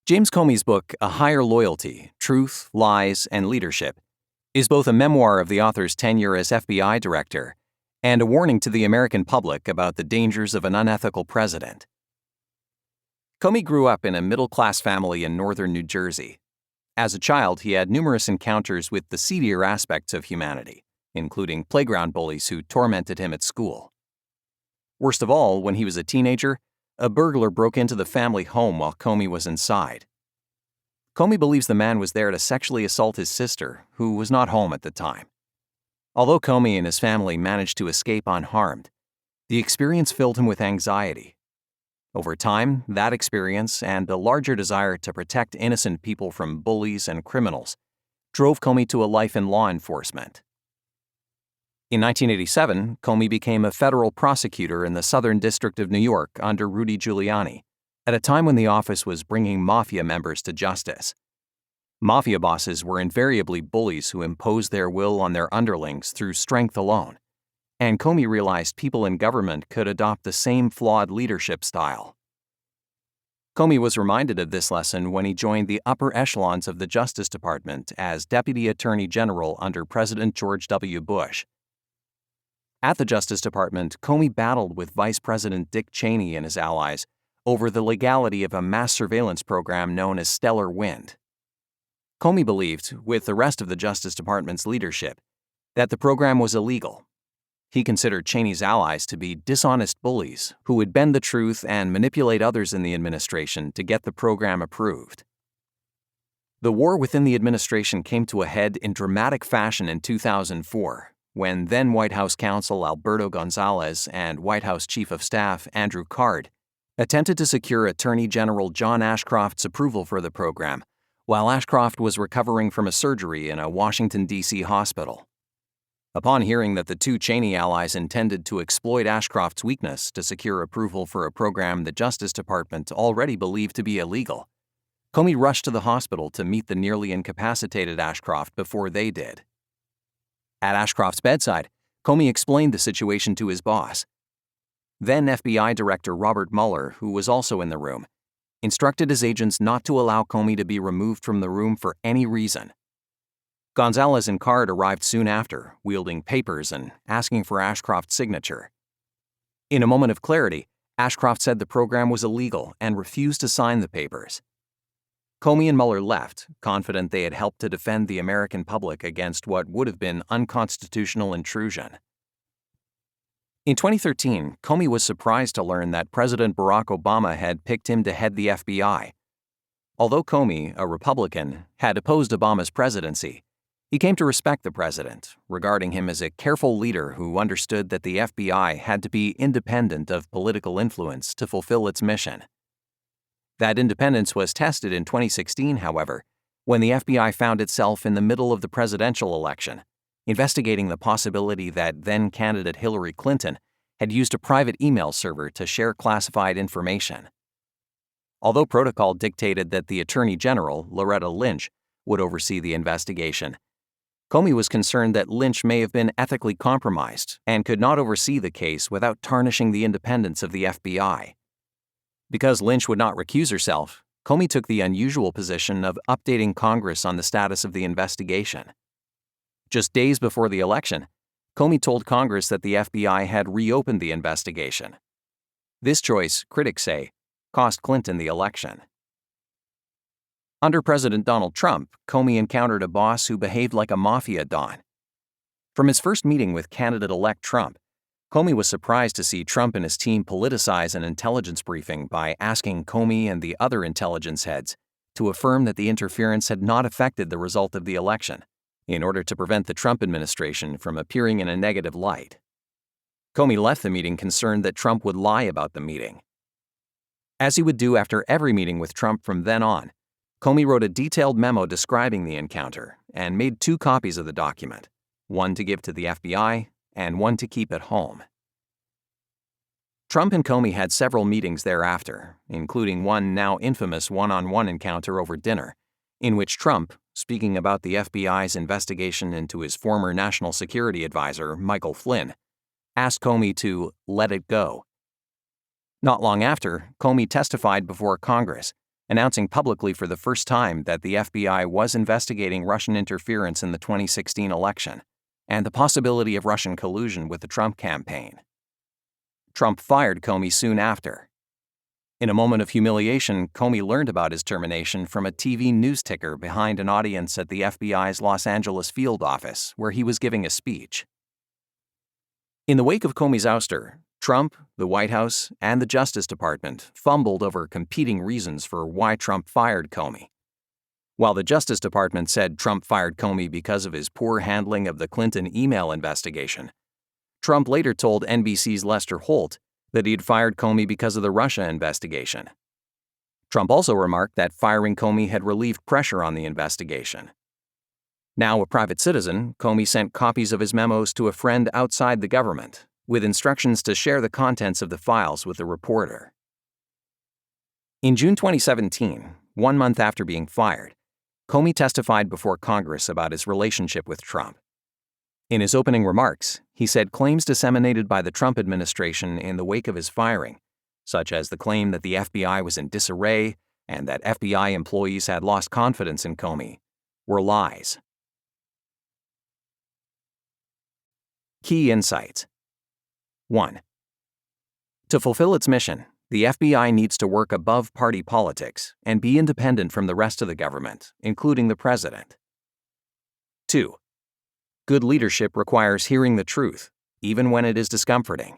James Comey's book, A Higher Loyalty: Truth, Lies, and Leadership, is both a memoir of the author's tenure as FBI director and a warning to the American public about the dangers of an unethical president. Comey grew up in a middle-class family in northern New Jersey. As a child, he had numerous encounters with the seedier aspects of humanity, including playground bullies who tormented him at school. Worst of all, when he was a teenager, a burglar broke into the family home while Comey was inside. Comey believes the man was there to sexually assault his sister, who was not home at the time. Although Comey and his family managed to escape unharmed, the experience filled him with anxiety. Over time, that experience and a larger desire to protect innocent people from bullies and criminals drove Comey to a life in law enforcement. In 1987, Comey became a federal prosecutor in the Southern District of New York under Rudy Giuliani, at a time when the office was bringing mafia members to justice. Mafia bosses were invariably bullies who imposed their will on their underlings through strength alone, and Comey realized people in government could adopt the same flawed leadership style. Comey was reminded of this lesson when he joined the upper echelons of the Justice Department as Deputy Attorney General under President George W. Bush. At the Justice Department, Comey battled with Vice President Dick Cheney and his allies over the legality of a mass surveillance program known as Stellar Wind. Comey believed, with the rest of the Justice Department's leadership, that the program was illegal. He considered Cheney's allies to be dishonest bullies who would bend the truth and manipulate others in the administration to get the program approved. The war within the administration came to a head in dramatic fashion in 2004, when then White House counsel Alberto Gonzales and White House Chief of Staff Andrew Card attempted to secure Attorney General John Ashcroft's approval for the program, while Ashcroft was recovering from a surgery in a Washington, D.C. hospital. Upon hearing that the two Cheney allies intended to exploit Ashcroft's weakness to secure approval for a program the Justice Department already believed to be illegal, Comey rushed to the hospital to meet the nearly incapacitated Ashcroft before they did. At Ashcroft's bedside, Comey explained the situation to his boss. Then FBI Director Robert Mueller, who was also in the room, instructed his agents not to allow Comey to be removed from the room for any reason. Gonzales and Card arrived soon after, wielding papers and asking for Ashcroft's signature. In a moment of clarity, Ashcroft said the program was illegal and refused to sign the papers. Comey and Mueller left, confident they had helped to defend the American public against what would have been unconstitutional intrusion. In 2013, Comey was surprised to learn that President Barack Obama had picked him to head the FBI. Although Comey, a Republican, had opposed Obama's presidency, he came to respect the president, regarding him as a careful leader who understood that the FBI had to be independent of political influence to fulfill its mission. That independence was tested in 2016, however, when the FBI found itself in the middle of the presidential election, investigating the possibility that then-candidate Hillary Clinton had used a private email server to share classified information. Although protocol dictated that the Attorney General, Loretta Lynch, would oversee the investigation, Comey was concerned that Lynch may have been ethically compromised and could not oversee the case without tarnishing the independence of the FBI. Because Lynch would not recuse herself, Comey took the unusual position of updating Congress on the status of the investigation. Just days before the election, Comey told Congress that the FBI had reopened the investigation. This choice, critics say, cost Clinton the election. Under President Donald Trump, Comey encountered a boss who behaved like a mafia don. From his first meeting with candidate-elect Trump, Comey was surprised to see Trump and his team politicize an intelligence briefing by asking Comey and the other intelligence heads to affirm that the interference had not affected the result of the election, in order to prevent the Trump administration from appearing in a negative light. Comey left the meeting concerned that Trump would lie about the meeting. As he would do after every meeting with Trump from then on, Comey wrote a detailed memo describing the encounter and made 2 copies of the document, one to give to the FBI and one to keep at home. Trump and Comey had several meetings thereafter, including one now infamous one-on-one encounter over dinner, in which Trump, speaking about the FBI's investigation into his former national security advisor, Michael Flynn, asked Comey to let it go. Not long after, Comey testified before Congress, announcing publicly for the first time that the FBI was investigating Russian interference in the 2016 election and the possibility of Russian collusion with the Trump campaign. Trump fired Comey soon after. In a moment of humiliation, Comey learned about his termination from a TV news ticker behind an audience at the FBI's Los Angeles field office, where he was giving a speech. In the wake of Comey's ouster, Trump, the White House, and the Justice Department fumbled over competing reasons for why Trump fired Comey. While the Justice Department said Trump fired Comey because of his poor handling of the Clinton email investigation, Trump later told NBC's Lester Holt that he had fired Comey because of the Russia investigation. Trump also remarked that firing Comey had relieved pressure on the investigation. Now a private citizen, Comey sent copies of his memos to a friend outside the government, with instructions to share the contents of the files with the reporter. In June 2017, 1 month after being fired, Comey testified before Congress about his relationship with Trump. In his opening remarks, he said claims disseminated by the Trump administration in the wake of his firing, such as the claim that the FBI was in disarray and that FBI employees had lost confidence in Comey, were lies. Key insights. 1. To fulfill its mission, the FBI needs to work above party politics and be independent from the rest of the government, including the president. 2. Good leadership requires hearing the truth, even when it is discomforting.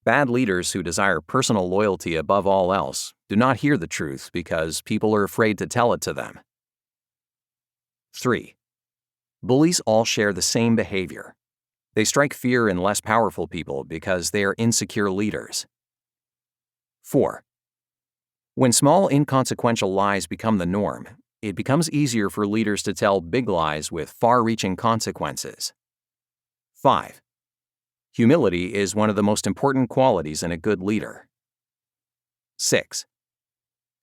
Bad leaders who desire personal loyalty above all else do not hear the truth because people are afraid to tell it to them. 3. Bullies all share the same behavior. They strike fear in less powerful people because they are insecure leaders. 4. When small, inconsequential lies become the norm, it becomes easier for leaders to tell big lies with far-reaching consequences. 5. Humility is one of the most important qualities in a good leader. 6.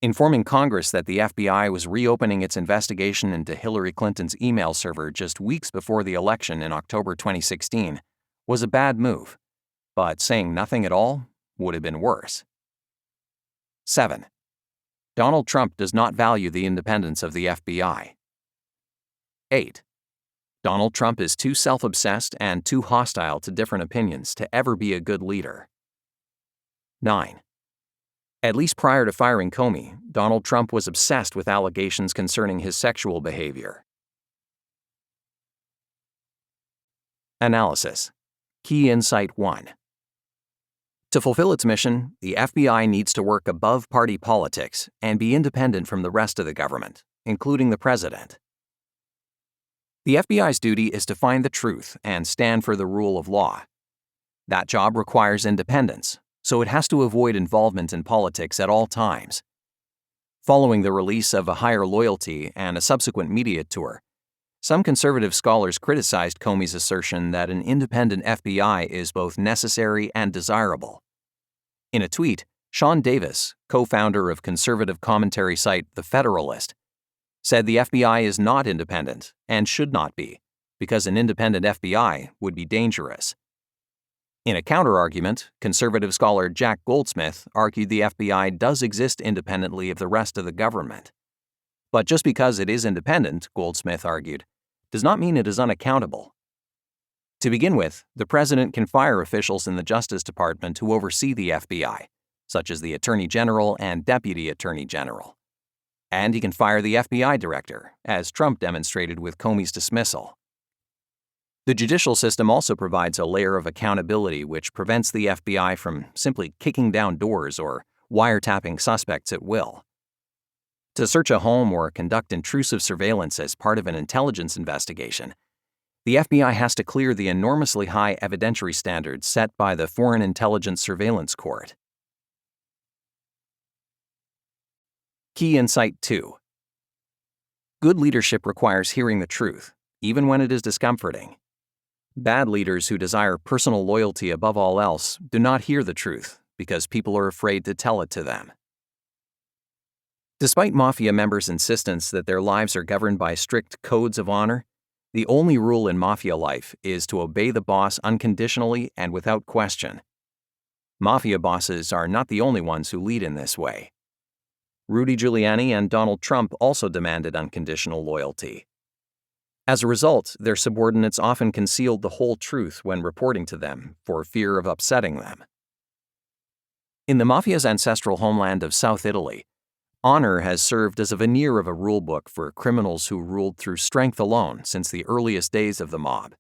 Informing Congress that the FBI was reopening its investigation into Hillary Clinton's email server just weeks before the election in October 2016 was a bad move, but saying nothing at all would have been worse. 7. Donald Trump does not value the independence of the FBI. 8. Donald Trump is too self-obsessed and too hostile to different opinions to ever be a good leader. 9. At least prior to firing Comey, Donald Trump was obsessed with allegations concerning his sexual behavior. Analysis. Key Insight 1. To fulfill its mission, the FBI needs to work above party politics and be independent from the rest of the government, including the president. The FBI's duty is to find the truth and stand for the rule of law. That job requires independence, so it has to avoid involvement in politics at all times. Following the release of A Higher Loyalty and a subsequent media tour, some conservative scholars criticized Comey's assertion that an independent FBI is both necessary and desirable. In a tweet, Sean Davis, co-founder of conservative commentary site The Federalist, said the FBI is not independent and should not be, because an independent FBI would be dangerous. In a counterargument, conservative scholar Jack Goldsmith argued the FBI does exist independently of the rest of the government. But just because it is independent, Goldsmith argued, does not mean it is unaccountable. To begin with, the president can fire officials in the Justice Department who oversee the FBI, such as the Attorney General and Deputy Attorney General. And he can fire the FBI director, as Trump demonstrated with Comey's dismissal. The judicial system also provides a layer of accountability which prevents the FBI from simply kicking down doors or wiretapping suspects at will. To search a home or conduct intrusive surveillance as part of an intelligence investigation, the FBI has to clear the enormously high evidentiary standards set by the Foreign Intelligence Surveillance Court. Key Insight 2. Good leadership requires hearing the truth, even when it is discomforting. Bad leaders who desire personal loyalty above all else do not hear the truth because people are afraid to tell it to them. Despite mafia members' insistence that their lives are governed by strict codes of honor, the only rule in mafia life is to obey the boss unconditionally and without question. Mafia bosses are not the only ones who lead in this way. Rudy Giuliani and Donald Trump also demanded unconditional loyalty. As a result, their subordinates often concealed the whole truth when reporting to them for fear of upsetting them. In the mafia's ancestral homeland of South Italy, honor has served as a veneer of a rulebook for criminals who ruled through strength alone since the earliest days of the mob.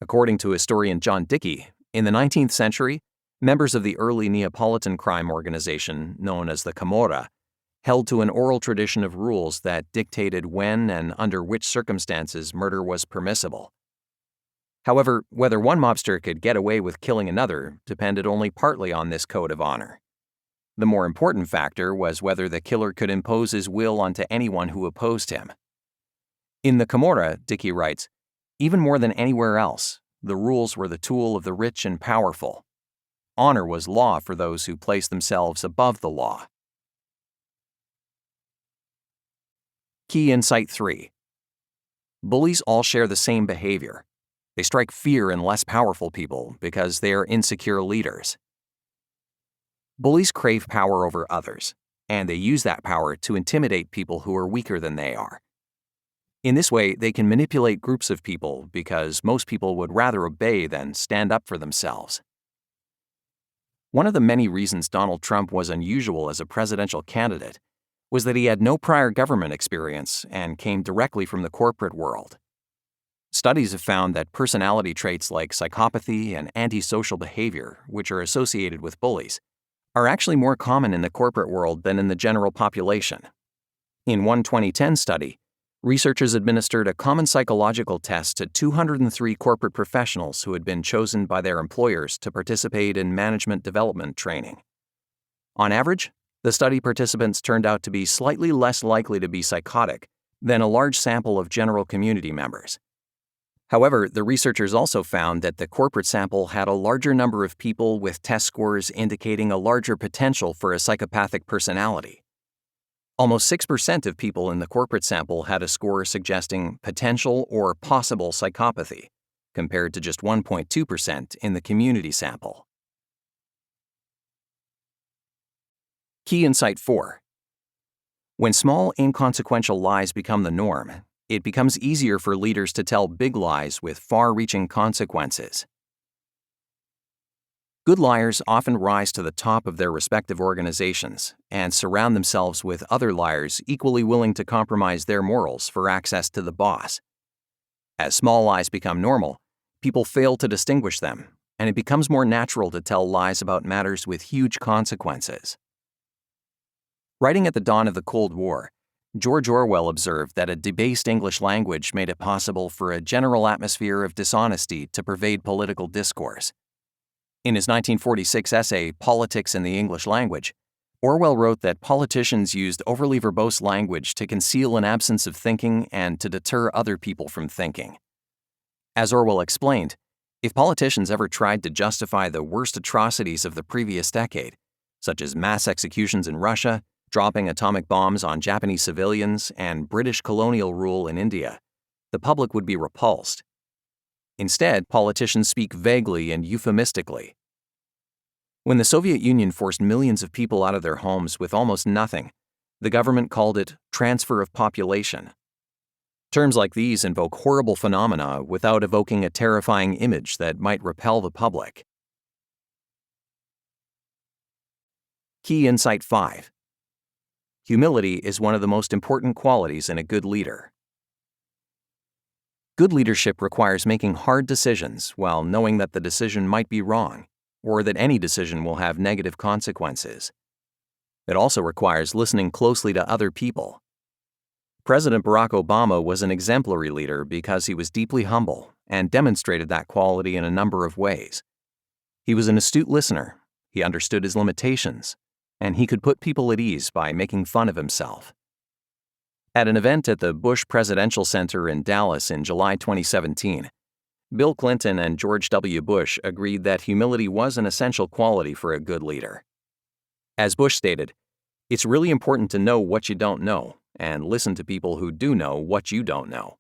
According to historian John Dickey, in the 19th century, members of the early Neapolitan crime organization, known as the Camorra, held to an oral tradition of rules that dictated when and under which circumstances murder was permissible. However, whether one mobster could get away with killing another depended only partly on this code of honor. The more important factor was whether the killer could impose his will onto anyone who opposed him. In the Camorra, Dickey writes, even more than anywhere else, the rules were the tool of the rich and powerful. Honor was law for those who placed themselves above the law. Key Insight 3. Bullies all share the same behavior. They strike fear in less powerful people because they are insecure leaders. Bullies crave power over others, and they use that power to intimidate people who are weaker than they are. In this way, they can manipulate groups of people because most people would rather obey than stand up for themselves. One of the many reasons Donald Trump was unusual as a presidential candidate was that he had no prior government experience and came directly from the corporate world. Studies have found that personality traits like psychopathy and antisocial behavior, which are associated with bullies, are actually more common in the corporate world than in the general population. In one 2010 study, researchers administered a common psychological test to 203 corporate professionals who had been chosen by their employers to participate in management development training. On average, the study participants turned out to be slightly less likely to be psychotic than a large sample of general community members. However, the researchers also found that the corporate sample had a larger number of people with test scores indicating a larger potential for a psychopathic personality. Almost 6% of people in the corporate sample had a score suggesting potential or possible psychopathy, compared to just 1.2% in the community sample. Key Insight 4. When small, inconsequential lies become the norm, it becomes easier for leaders to tell big lies with far-reaching consequences. Good liars often rise to the top of their respective organizations and surround themselves with other liars equally willing to compromise their morals for access to the boss. As small lies become normal, people fail to distinguish them, and it becomes more natural to tell lies about matters with huge consequences. Writing at the dawn of the Cold War, George Orwell observed that a debased English language made it possible for a general atmosphere of dishonesty to pervade political discourse. In his 1946 essay, Politics in the English Language, Orwell wrote that politicians used overly verbose language to conceal an absence of thinking and to deter other people from thinking. As Orwell explained, if politicians ever tried to justify the worst atrocities of the previous decade, such as mass executions in Russia, dropping atomic bombs on Japanese civilians, and British colonial rule in India, the public would be repulsed. Instead, politicians speak vaguely and euphemistically. When the Soviet Union forced millions of people out of their homes with almost nothing, the government called it transfer of population. Terms like these invoke horrible phenomena without evoking a terrifying image that might repel the public. Key Insight 5. Humility is one of the most important qualities in a good leader. Good leadership requires making hard decisions while knowing that the decision might be wrong, or that any decision will have negative consequences. It also requires listening closely to other people. President Barack Obama was an exemplary leader because he was deeply humble and demonstrated that quality in a number of ways. He was an astute listener, he understood his limitations, and he could put people at ease by making fun of himself. At an event at the Bush Presidential Center in Dallas in July 2017, Bill Clinton and George W. Bush agreed that humility was an essential quality for a good leader. As Bush stated, "It's really important to know what you don't know and listen to people who do know what you don't know."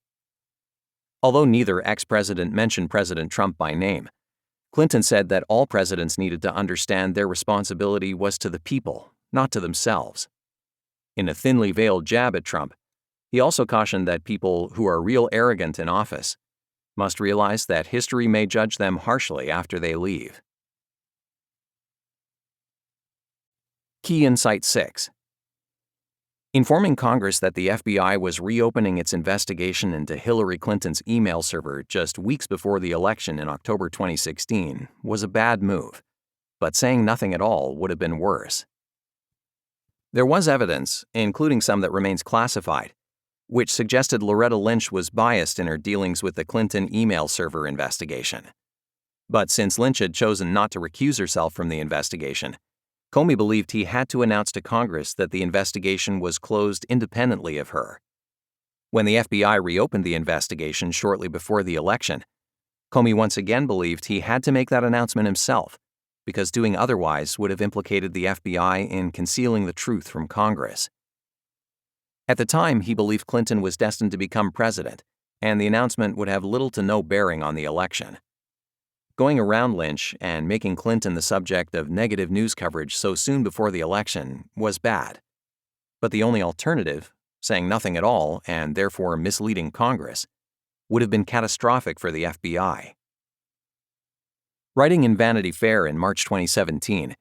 Although neither ex-president mentioned President Trump by name, Clinton said that all presidents needed to understand their responsibility was to the people, not to themselves. In a thinly veiled jab at Trump, he also cautioned that people who are real arrogant in office must realize that history may judge them harshly after they leave. Key Insight 6. Informing Congress that the FBI was reopening its investigation into Hillary Clinton's email server just weeks before the election in October 2016 was a bad move, but saying nothing at all would have been worse. There was evidence, including some that remains classified, which suggested Loretta Lynch was biased in her dealings with the Clinton email server investigation. But since Lynch had chosen not to recuse herself from the investigation, Comey believed he had to announce to Congress that the investigation was closed independently of her. When the FBI reopened the investigation shortly before the election, Comey once again believed he had to make that announcement himself, because doing otherwise would have implicated the FBI in concealing the truth from Congress. At the time, he believed Clinton was destined to become president, and the announcement would have little to no bearing on the election. Going around Lynch and making Clinton the subject of negative news coverage so soon before the election was bad. But the only alternative, saying nothing at all and therefore misleading Congress, would have been catastrophic for the FBI. Writing in Vanity Fair in March 2017,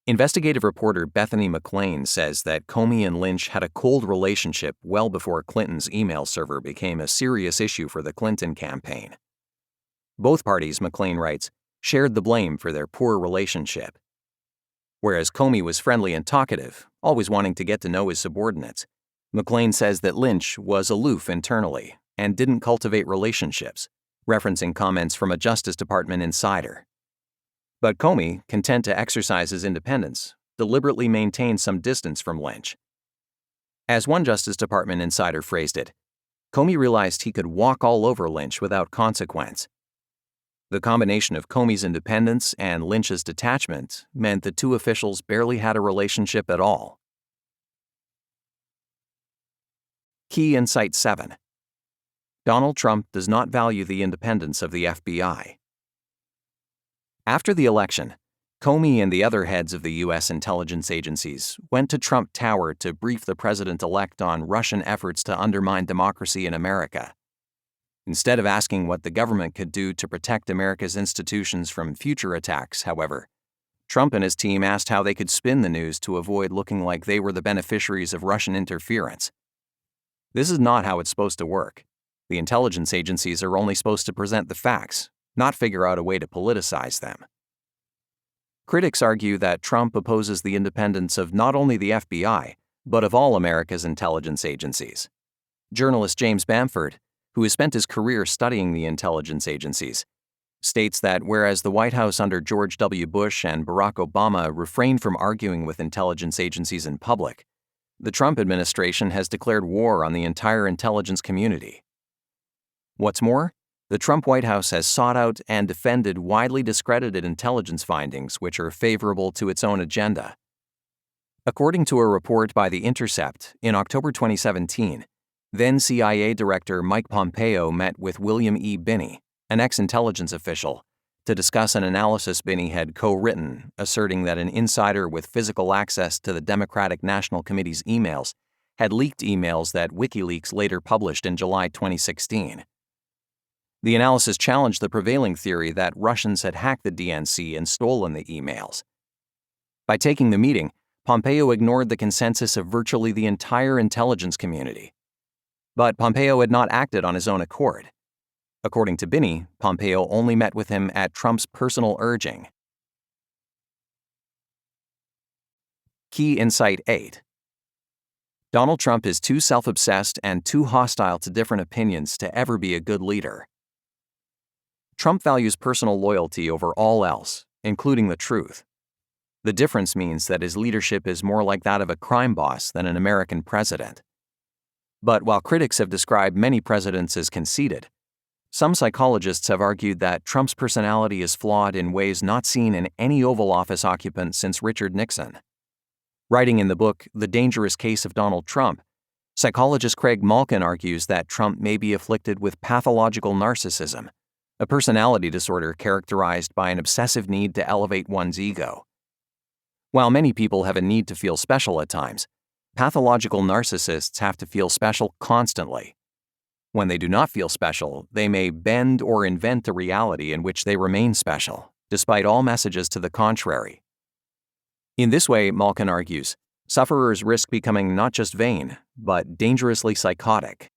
investigative reporter Bethany McLean says that Comey and Lynch had a cold relationship well before Clinton's email server became a serious issue for the Clinton campaign. Both parties, McLean writes, shared the blame for their poor relationship. Whereas Comey was friendly and talkative, always wanting to get to know his subordinates, McLean says that Lynch was aloof internally and didn't cultivate relationships, referencing comments from a Justice Department insider. But Comey, content to exercise his independence, deliberately maintained some distance from Lynch. As one Justice Department insider phrased it, Comey realized he could walk all over Lynch without consequence. The combination of Comey's independence and Lynch's detachment meant the two officials barely had a relationship at all. Key Insight 7. Donald Trump does not value the independence of the FBI. After the election, Comey and the other heads of the U.S. intelligence agencies went to Trump Tower to brief the president-elect on Russian efforts to undermine democracy in America. Instead of asking what the government could do to protect America's institutions from future attacks, however, Trump and his team asked how they could spin the news to avoid looking like they were the beneficiaries of Russian interference. This is not how it's supposed to work. The intelligence agencies are only supposed to present the facts, not figure out a way to politicize them. Critics argue that Trump opposes the independence of not only the FBI, but of all America's intelligence agencies. Journalist James Bamford, who has spent his career studying the intelligence agencies, states that whereas the White House under George W. Bush and Barack Obama refrained from arguing with intelligence agencies in public, the Trump administration has declared war on the entire intelligence community. What's more, the Trump White House has sought out and defended widely discredited intelligence findings which are favorable to its own agenda. According to a report by The Intercept in October 2017, then CIA Director Mike Pompeo met with William E. Binney, an ex-intelligence official, to discuss an analysis Binney had co-written, asserting that an insider with physical access to the Democratic National Committee's emails had leaked emails that WikiLeaks later published in July 2016. The analysis challenged the prevailing theory that Russians had hacked the DNC and stolen the emails. By taking the meeting, Pompeo ignored the consensus of virtually the entire intelligence community. But Pompeo had not acted on his own accord. According to Binney, Pompeo only met with him at Trump's personal urging. Key Insight 8. Donald Trump is too self-obsessed and too hostile to different opinions to ever be a good leader. Trump values personal loyalty over all else, including the truth. The difference means that his leadership is more like that of a crime boss than an American president. But while critics have described many presidents as conceited, some psychologists have argued that Trump's personality is flawed in ways not seen in any Oval Office occupant since Richard Nixon. Writing in the book The Dangerous Case of Donald Trump, psychologist Craig Malkin argues that Trump may be afflicted with pathological narcissism, a personality disorder characterized by an obsessive need to elevate one's ego. While many people have a need to feel special at times, Pathological narcissists have to feel special constantly. When they do not feel special, they may bend or invent a reality in which they remain special, despite all messages to the contrary. In this way, Malkin argues, sufferers risk becoming not just vain, but dangerously psychotic.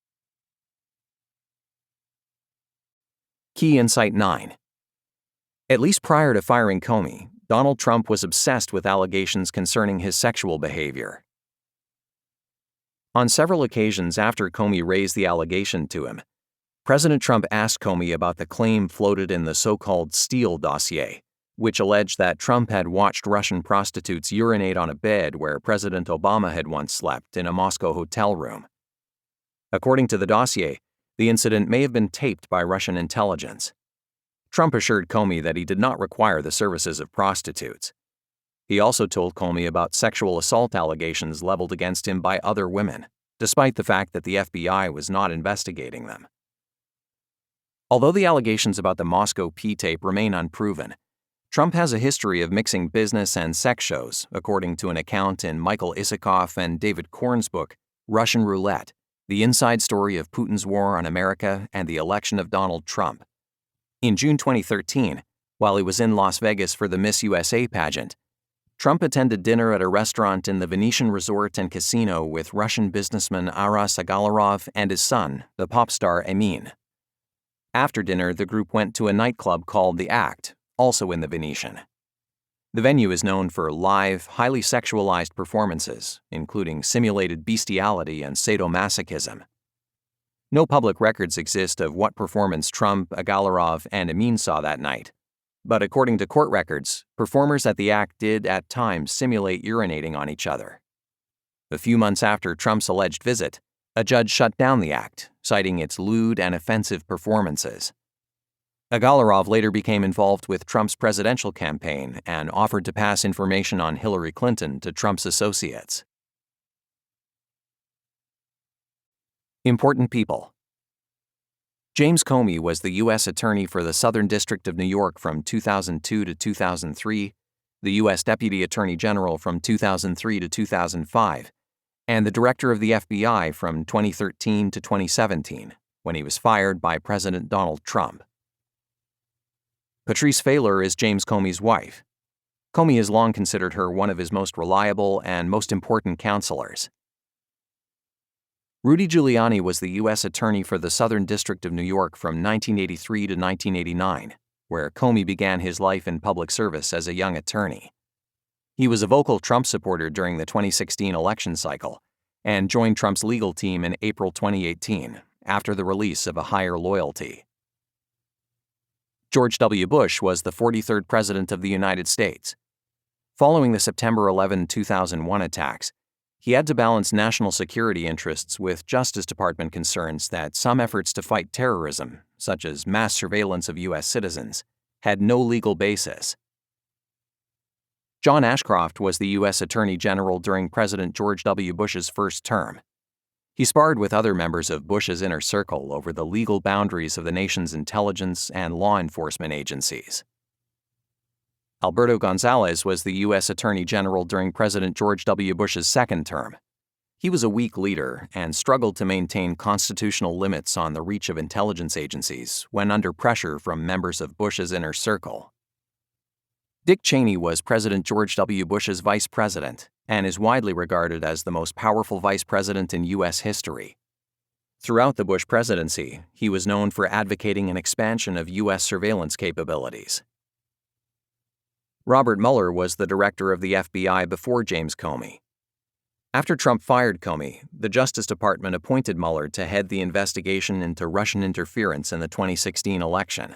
Key Insight 9. At least prior to firing Comey, Donald Trump was obsessed with allegations concerning his sexual behavior. On several occasions after Comey raised the allegation to him, President Trump asked Comey about the claim floated in the so-called Steele dossier, which alleged that Trump had watched Russian prostitutes urinate on a bed where President Obama had once slept in a Moscow hotel room. According to the dossier, the incident may have been taped by Russian intelligence. Trump assured Comey that he did not require the services of prostitutes. He also told Comey about sexual assault allegations leveled against him by other women, despite the fact that the FBI was not investigating them. Although the allegations about the Moscow P-tape remain unproven, Trump has a history of mixing business and sex shows, according to an account in Michael Isikoff and David Korn's book, Russian Roulette, The Inside Story of Putin's War on America and the Election of Donald Trump. In June 2013, while he was in Las Vegas for the Miss USA pageant, Trump attended dinner at a restaurant in the Venetian Resort and Casino with Russian businessman Aras Agalarov and his son, the pop star Emin. After dinner, the group went to a nightclub called The Act, also in the Venetian. The venue is known for live, highly sexualized performances, including simulated bestiality and sadomasochism. No public records exist of what performance Trump, Agalarov, and Emin saw that night. But according to court records, performers at the Act did at times simulate urinating on each other. A few months after Trump's alleged visit, a judge shut down the Act, citing its lewd and offensive performances. Agalarov later became involved with Trump's presidential campaign and offered to pass information on Hillary Clinton to Trump's associates. Important people. James Comey was the U.S. Attorney for the Southern District of New York from 2002 to 2003, the U.S. Deputy Attorney General from 2003 to 2005, and the Director of the FBI from 2013 to 2017, when he was fired by President Donald Trump. Patrice Faylor is James Comey's wife. Comey has long considered her one of his most reliable and most important counselors. Rudy Giuliani was the U.S. Attorney for the Southern District of New York from 1983 to 1989, where Comey began his life in public service as a young attorney. He was a vocal Trump supporter during the 2016 election cycle and joined Trump's legal team in April 2018 after the release of A Higher Loyalty. George W. Bush was the 43rd President of the United States. Following the September 11, 2001 attacks, he had to balance national security interests with Justice Department concerns that some efforts to fight terrorism, such as mass surveillance of U.S. citizens, had no legal basis. John Ashcroft was the U.S. Attorney General during President George W. Bush's first term. He sparred with other members of Bush's inner circle over the legal boundaries of the nation's intelligence and law enforcement agencies. Alberto Gonzales was the U.S. Attorney General during President George W. Bush's second term. He was a weak leader and struggled to maintain constitutional limits on the reach of intelligence agencies when under pressure from members of Bush's inner circle. Dick Cheney was President George W. Bush's vice president and is widely regarded as the most powerful vice president in U.S. history. Throughout the Bush presidency, he was known for advocating an expansion of U.S. surveillance capabilities. Robert Mueller was the director of the FBI before James Comey. After Trump fired Comey, the Justice Department appointed Mueller to head the investigation into Russian interference in the 2016 election.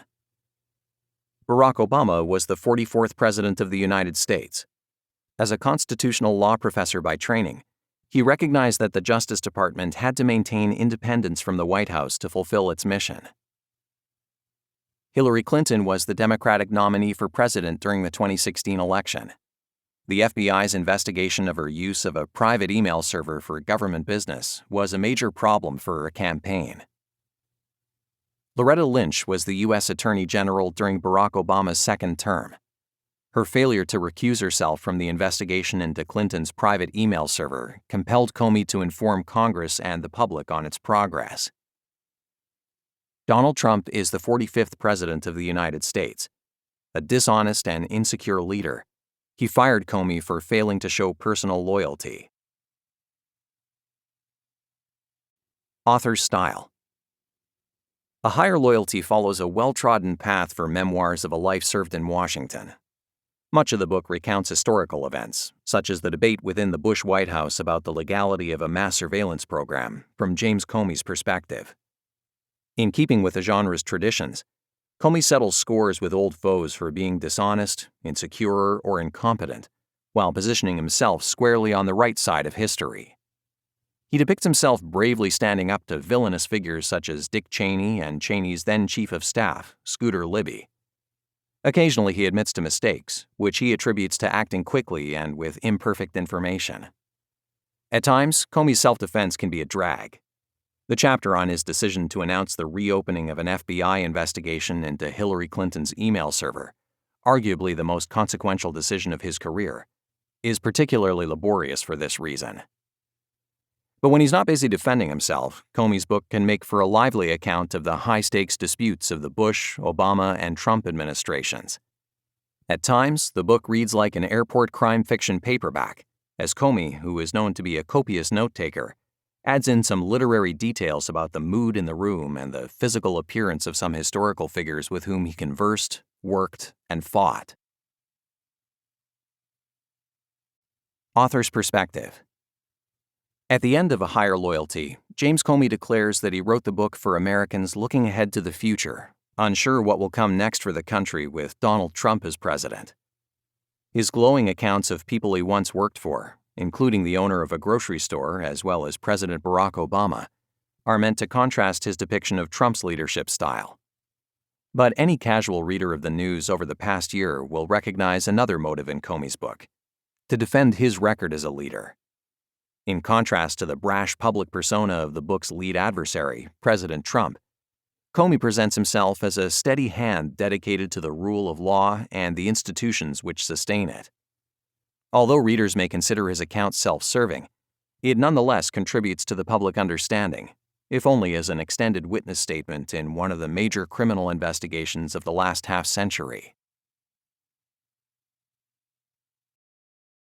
Barack Obama was the 44th President of the United States. As a constitutional law professor by training, he recognized that the Justice Department had to maintain independence from the White House to fulfill its mission. Hillary Clinton was the Democratic nominee for president during the 2016 election. The FBI's investigation of her use of a private email server for government business was a major problem for her campaign. Loretta Lynch was the U.S. Attorney General during Barack Obama's second term. Her failure to recuse herself from the investigation into Clinton's private email server compelled Comey to inform Congress and the public on its progress. Donald Trump is the 45th President of the United States. A dishonest and insecure leader, he fired Comey for failing to show personal loyalty. Author's style. A Higher Loyalty follows a well-trodden path for memoirs of a life served in Washington. Much of the book recounts historical events, such as the debate within the Bush White House about the legality of a mass surveillance program, from James Comey's perspective. In keeping with the genre's traditions, Comey settles scores with old foes for being dishonest, insecure, or incompetent, while positioning himself squarely on the right side of history. He depicts himself bravely standing up to villainous figures such as Dick Cheney and Cheney's then Chief of Staff, Scooter Libby. Occasionally he admits to mistakes, which he attributes to acting quickly and with imperfect information. At times, Comey's self-defense can be a drag. The chapter on his decision to announce the reopening of an FBI investigation into Hillary Clinton's email server, arguably the most consequential decision of his career, is particularly laborious for this reason. But when he's not busy defending himself, Comey's book can make for a lively account of the high-stakes disputes of the Bush, Obama, and Trump administrations. At times, the book reads like an airport crime fiction paperback, as Comey, who is known to be a copious note-taker, adds in some literary details about the mood in the room and the physical appearance of some historical figures with whom he conversed, worked, and fought. Author's perspective. At the end of A Higher Loyalty, James Comey declares that he wrote the book for Americans looking ahead to the future, unsure what will come next for the country with Donald Trump as president. His glowing accounts of people he once worked for, including the owner of a grocery store as well as President Barack Obama, are meant to contrast his depiction of Trump's leadership style. But any casual reader of the news over the past year will recognize another motive in Comey's book: to defend his record as a leader. In contrast to the brash public persona of the book's lead adversary, President Trump, Comey presents himself as a steady hand dedicated to the rule of law and the institutions which sustain it. Although readers may consider his account self-serving, it nonetheless contributes to the public understanding, if only as an extended witness statement in one of the major criminal investigations of the last half-century.